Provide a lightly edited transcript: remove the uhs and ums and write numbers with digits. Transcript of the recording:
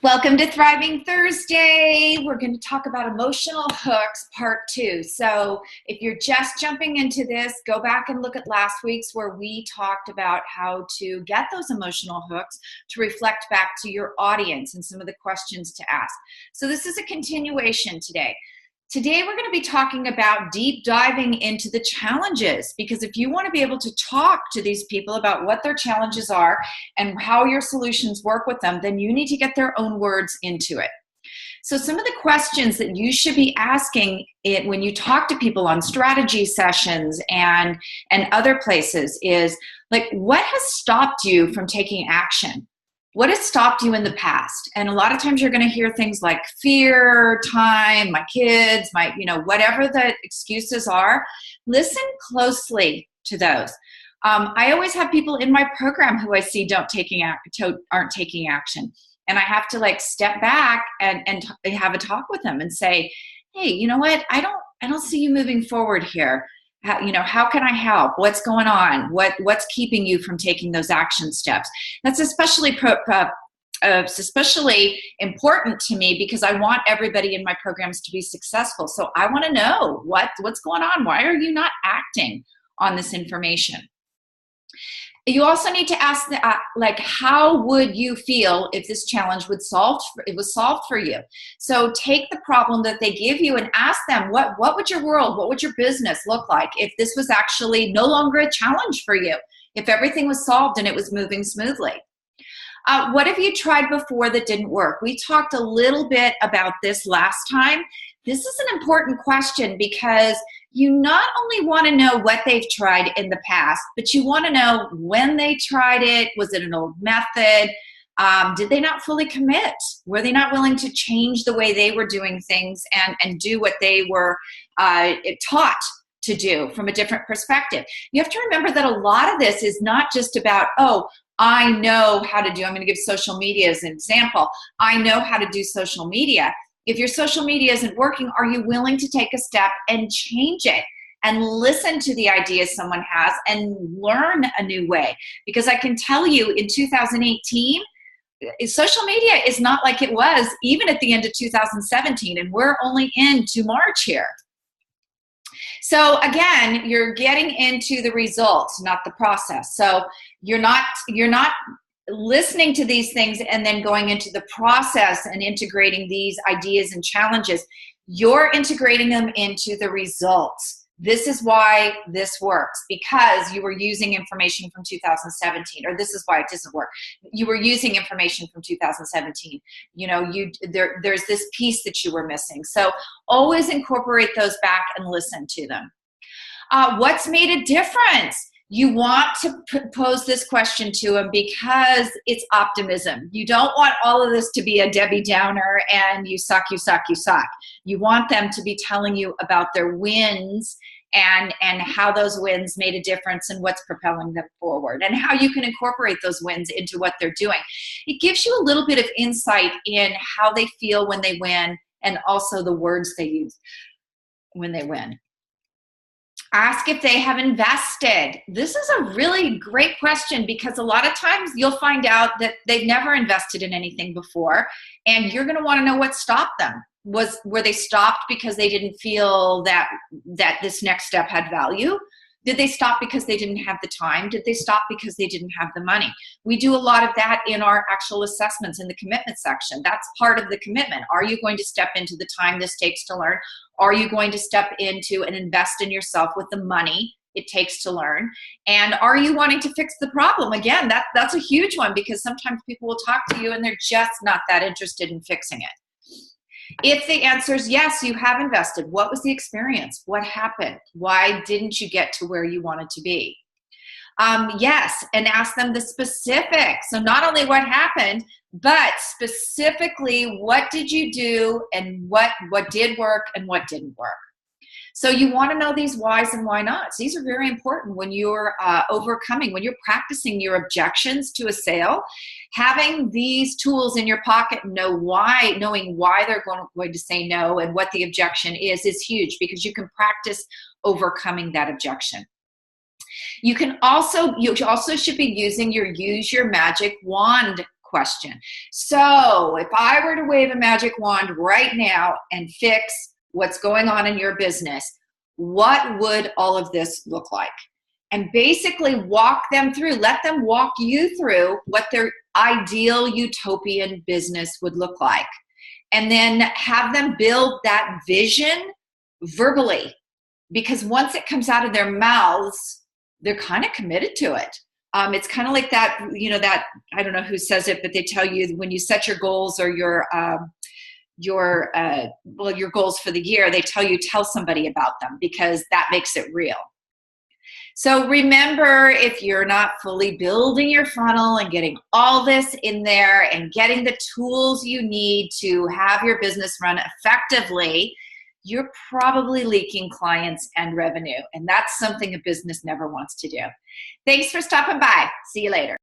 Welcome to Thriving Thursday. We're going to talk about emotional hooks, part 2. So if you're just jumping into this, go back and look at last week's where we talked about how to get those emotional hooks to reflect back to your audience and some of the questions to ask. So this is a continuation today. Today, we're going to be talking about deep diving into the challenges, because if you want to be able to talk to these people about what their challenges are and how your solutions work with them, then you need to get their own words into it. So some of the questions that you should be asking it when you talk to people on strategy sessions and other places is like, what has stopped you from taking action? What has stopped you in the past? And a lot of times you're going to hear things like fear, time, my kids, whatever the excuses are. Listen closely to those. I always have people in my program who I see aren't taking action. And I have to step back and have a talk with them and say, hey, you know what? I don't see you moving forward here. How can I help? What's going on? What's keeping you from taking those action steps? That's especially important to me because I want everybody in my programs to be successful. So I want to know what's going on. Why are you not acting on this information? You also need to ask, how would you feel if this challenge was solved for you? So take the problem that they give you and ask them, what would your world, what would your business look like if this was actually no longer a challenge for you, if everything was solved and it was moving smoothly? What have you tried before that didn't work? We talked a little bit about this last time. This is an important question because you not only want to know what they've tried in the past, but you want to know when they tried it. Was it an old method? Did they not fully commit? Were they not willing to change the way they were doing things and do what they were taught to do from a different perspective? You have to remember that a lot of this is not just about, I know how to do, I'm going to give social media as an example. I know how to do social media. If your social media isn't working, are you willing to take a step and change it and listen to the ideas someone has and learn a new way? Because I can tell you in 2018, social media is not like it was even at the end of 2017, and we're only into March here. So again, you're getting into the results, not the process. So you're not listening to these things and then going into the process and integrating these ideas and challenges. You're integrating them into the results. This is why this works, because you were using information from 2017, or this is why it doesn't work. You were using information from 2017. There's this piece that you were missing. So always incorporate those back and listen to them. What's made a difference? You want to pose this question to them because it's optimism. You don't want all of this to be a Debbie Downer and you suck, you suck, you suck. You want them to be telling you about their wins and how those wins made a difference and what's propelling them forward and how you can incorporate those wins into what they're doing. It gives you a little bit of insight in how they feel when they win and also the words they use when they win. Ask if they have invested. This is a really great question because a lot of times you'll find out that they've never invested in anything before, and you're going to want to know what stopped them. Were they stopped because they didn't feel that this next step had value? Did they stop because they didn't have the time? Did they stop because they didn't have the money? We do a lot of that in our actual assessments in the commitment section. That's part of the commitment. Are you going to step into the time this takes to learn? Are you going to step into and invest in yourself with the money it takes to learn? And are you wanting to fix the problem? Again, that's a huge one because sometimes people will talk to you and they're just not that interested in fixing it. If the answer is yes, you have invested. What was the experience? What happened? Why didn't you get to where you wanted to be? Yes, and ask them the specifics. So not only what happened, but specifically what did you do and what did work and what didn't work. So you want to know these whys and why nots. These are very important when you're when you're practicing your objections to a sale. Having these tools in your pocket, knowing why they're going to say no and what the objection is huge because you can practice overcoming that objection. You also should be using your use your magic wand question. So if I were to wave a magic wand right now and fix what's going on in your business, what would all of this look like? And basically walk them through, let them walk you through what their ideal utopian business would look like. And then have them build that vision verbally, because once it comes out of their mouths, they're kind of committed to it. It's kind of like that, that, I don't know who says it, but they tell you when you set your goals or your goals for the year, they tell you, tell somebody about them, because that makes it real. So remember, if you're not fully building your funnel and getting all this in there and getting the tools you need to have your business run effectively, you're probably leaking clients and revenue. And that's something a business never wants to do. Thanks for stopping by. See you later.